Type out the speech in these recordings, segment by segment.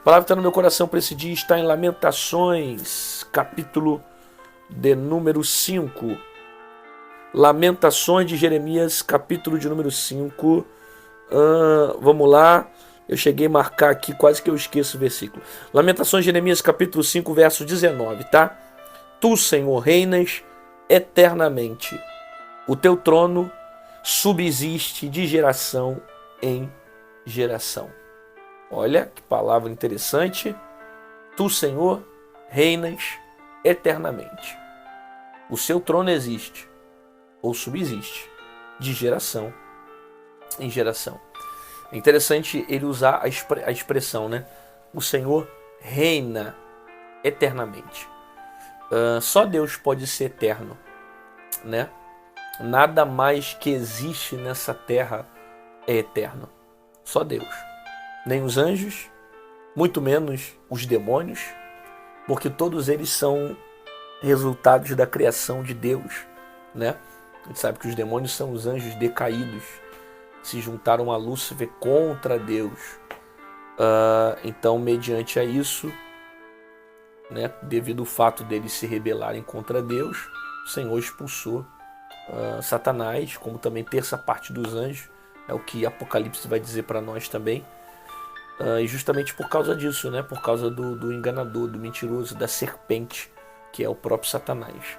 palavra que está no meu coração para esse dia está em Lamentações, capítulo de número 5. Lamentações de Jeremias, capítulo de número 5. Vamos lá. Eu cheguei a marcar aqui, quase que eu esqueço o versículo. Lamentações de Jeremias, capítulo 5, verso 19, tá? Tu, Senhor, reinas eternamente. O teu trono subsiste de geração em geração. Olha que palavra interessante. Tu, Senhor, reinas eternamente. O seu trono existe, ou subsiste, de geração em geração. É interessante ele usar a expressão, né? O Senhor reina eternamente. Só Deus pode ser eterno, né? Nada mais que existe nessa terra é eterno. Só Deus. Nem os anjos, muito menos os demônios, porque todos eles são resultados da criação de Deus, né? A gente sabe que os demônios são os anjos decaídos, se juntaram a Lúcifer contra Deus. Então, mediante a isso, né, devido ao fato deles se rebelarem contra Deus, o Senhor expulsou Satanás, como também terça parte dos anjos, é o que Apocalipse vai dizer para nós também. E justamente por causa disso, né, por causa do enganador, do mentiroso, da serpente, que é o próprio Satanás.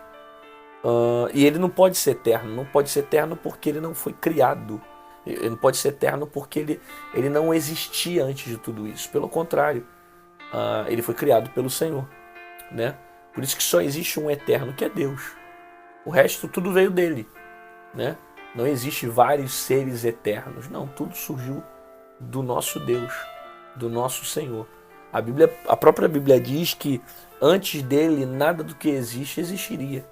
E ele não pode ser eterno. Não pode ser eterno porque ele não foi criado. Ele não pode ser eterno porque ele não existia antes de tudo isso. Pelo contrário, ele foi criado pelo Senhor, né? Por isso que só existe um eterno, que é Deus. O resto tudo veio dele, né? Não existe vários seres eternos. Não, tudo surgiu do nosso Deus, do nosso Senhor. A própria Bíblia diz que antes dele nada do que existe existiria,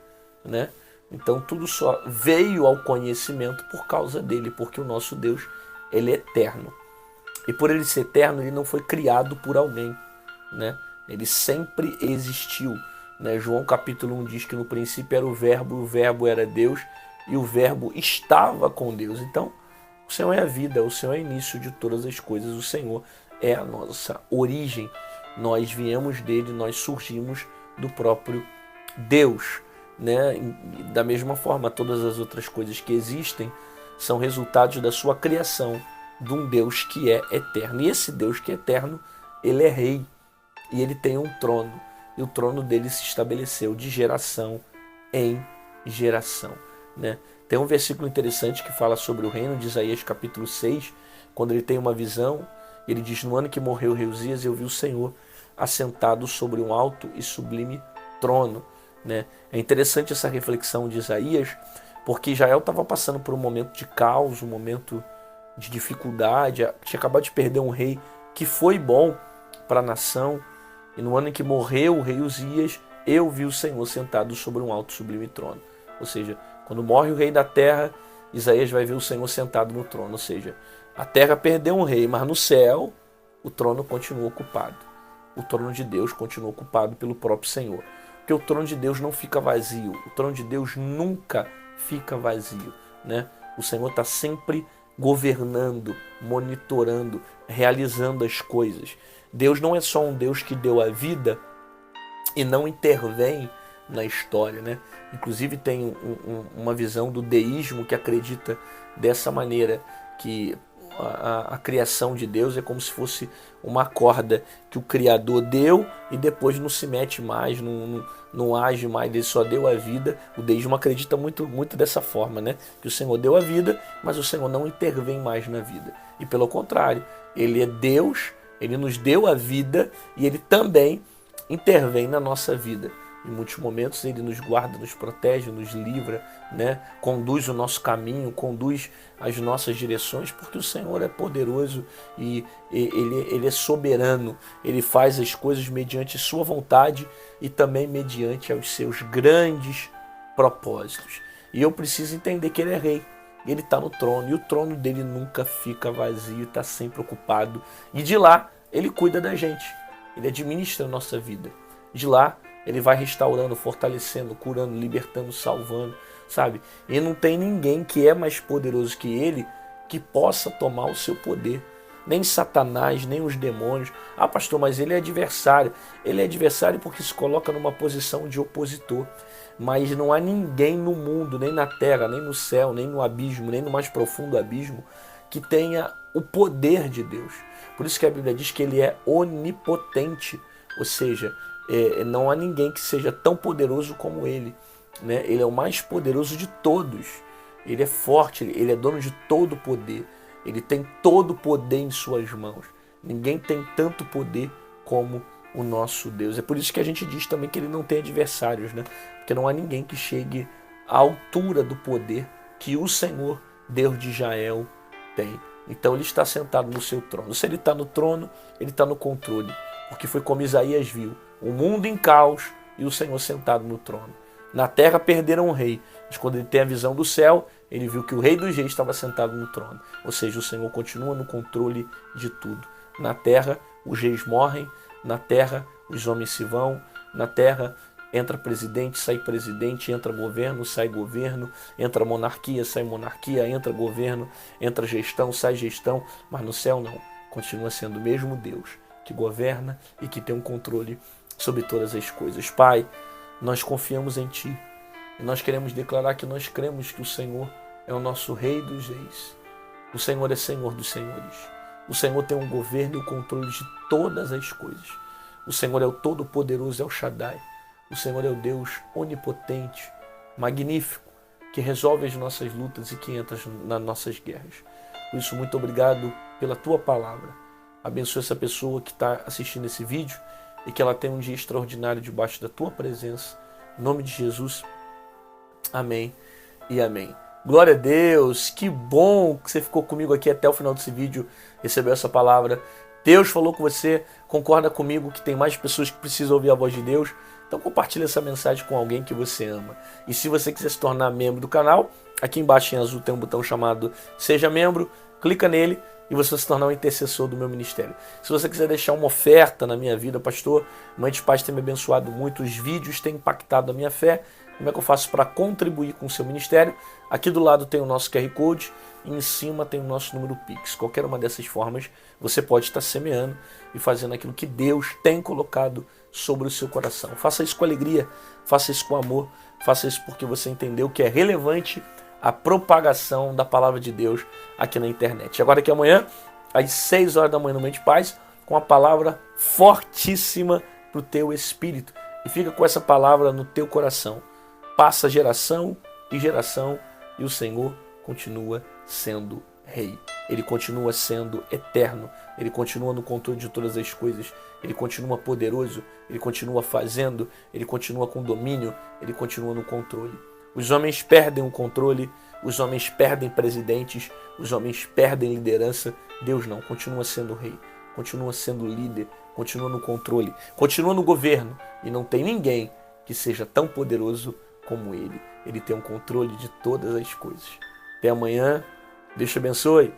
né? Então tudo só veio ao conhecimento por causa dele, porque o nosso Deus, ele é eterno. E por ele ser eterno, ele não foi criado por alguém, né? Ele sempre existiu, né? João capítulo 1 diz que no princípio era o verbo era Deus e o verbo estava com Deus. Então, o Senhor é a vida, o Senhor é o início de todas as coisas, o Senhor é a nossa origem. Nós viemos dele, nós surgimos do próprio Deus, né? Da mesma forma, todas as outras coisas que existem são resultados da sua criação, de um Deus que é eterno. E esse Deus que é eterno, ele é rei e ele tem um trono. E o trono dele se estabeleceu de geração em geração, né? Tem um versículo interessante que fala sobre o reino de Isaías capítulo 6, quando ele tem uma visão. Ele diz: no ano que morreu o rei Uzias, eu vi o Senhor assentado sobre um alto e sublime trono, né? É interessante essa reflexão de Isaías, porque Israel estava passando por um momento de caos, um momento de dificuldade, tinha acabado de perder um rei que foi bom para a nação, e no ano em que morreu o rei Uzias, eu vi o Senhor sentado sobre um alto e sublime trono. Ou seja, quando morre o rei da terra, Isaías vai ver o Senhor sentado no trono. Ou seja, a terra perdeu um rei, mas no céu o trono continua ocupado. O trono de Deus continua ocupado pelo próprio Senhor. Porque o trono de Deus não fica vazio. O trono de Deus nunca fica vazio, né? O Senhor está sempre governando, monitorando, realizando as coisas. Deus não é só um Deus que deu a vida e não intervém na história, né? Inclusive tem uma visão do deísmo que acredita dessa maneira, que a criação de Deus é como se fosse uma corda que o Criador deu e depois não se mete mais, não age mais, ele só deu a vida. O deísmo acredita muito dessa forma, né? Que o Senhor deu a vida, mas o Senhor não intervém mais na vida. E pelo contrário, ele é Deus, ele nos deu a vida e ele também intervém na nossa vida. Em muitos momentos ele nos guarda, nos protege, nos livra, né? Conduz o nosso caminho, conduz as nossas direções, porque o Senhor é poderoso e ele é soberano. Ele faz as coisas mediante sua vontade e também mediante os seus grandes propósitos. E eu preciso entender que ele é rei. Ele está no trono e o trono dele nunca fica vazio, está sempre ocupado. E de lá ele cuida da gente, ele administra a nossa vida. De lá ele vai restaurando, fortalecendo, curando, libertando, salvando, sabe? E não tem ninguém que é mais poderoso que ele que possa tomar o seu poder. nem Satanás, nem os demônios. Ah, pastor, mas ele é adversário. Ele é adversário porque se coloca numa posição de opositor. Mas não há ninguém no mundo, nem na terra, nem no céu, nem no abismo, nem no mais profundo abismo, que tenha o poder de Deus. Por isso que a Bíblia diz que ele é onipotente, ou seja, não há ninguém que seja tão poderoso como ele, né? Ele é o mais poderoso de todos. Ele é forte, ele é dono de todo o poder. Ele tem todo o poder em suas mãos. Ninguém tem tanto poder como o nosso Deus. É por isso que a gente diz também que ele não tem adversários, né? Porque não há ninguém que chegue à altura do poder que o Senhor, Deus de Israel, tem. Então ele está sentado no seu trono. Se ele está no trono, ele está no controle. Porque foi como Isaías viu: o mundo em caos e o Senhor sentado no trono. Na terra perderam o rei, mas quando ele tem a visão do céu, ele viu que o rei dos reis estava sentado no trono. Ou seja, o Senhor continua no controle de tudo. Na terra, os reis morrem. Na terra, os homens se vão. Na terra, entra presidente, sai presidente, entra governo, sai governo, entra monarquia, sai monarquia, entra governo, entra gestão, sai gestão. Mas no céu não. Continua sendo o mesmo Deus que governa e que tem um controle sobre todas as coisas. Pai, nós confiamos em Ti. E nós queremos declarar que nós cremos que o Senhor é o nosso Rei dos Reis. O Senhor é Senhor dos Senhores. O Senhor tem um governo e o controle de todas as coisas. O Senhor é o Todo-Poderoso, é o Shaddai. O Senhor é o Deus onipotente, magnífico, que resolve as nossas lutas e que entra nas nossas guerras. Por isso, muito obrigado pela Tua palavra. Abençoa essa pessoa que está assistindo esse vídeo e que ela tenha um dia extraordinário debaixo da Tua presença. Em nome de Jesus. Amém e amém. Glória a Deus, que bom que você ficou comigo aqui até o final desse vídeo, recebeu essa palavra. Deus falou com você, concorda comigo que tem mais pessoas que precisam ouvir a voz de Deus? Então compartilhe essa mensagem com alguém que você ama. E se você quiser se tornar membro do canal, aqui embaixo em azul tem um botão chamado Seja Membro, clica nele e você vai se tornar um intercessor do meu ministério. Se você quiser deixar uma oferta na minha vida, pastor, Mãe de Paz tem me abençoado muito, os vídeos têm impactado a minha fé. Como é que eu faço para contribuir com o seu ministério? Aqui do lado tem o nosso QR Code e em cima tem o nosso número Pix. Qualquer uma dessas formas você pode estar semeando e fazendo aquilo que Deus tem colocado sobre o seu coração. Faça isso com alegria, faça isso com amor, faça isso porque você entendeu que é relevante a propagação da palavra de Deus aqui na internet. Agora que amanhã, às 6 horas da manhã no Mãe de Paz, com a palavra fortíssima para o teu espírito. E fica com essa palavra no teu coração. Passa geração e geração e o Senhor continua sendo Rei. Ele continua sendo eterno. Ele continua no controle de todas as coisas. Ele continua poderoso. Ele continua fazendo. Ele continua com domínio. Ele continua no controle. Os homens perdem o controle. Os homens perdem presidentes. Os homens perdem liderança. Deus não. Continua sendo Rei. Continua sendo líder. Continua no controle. Continua no governo. E não tem ninguém que seja tão poderoso como Ele. Ele tem um controle de todas as coisas. Até amanhã. Deus te abençoe.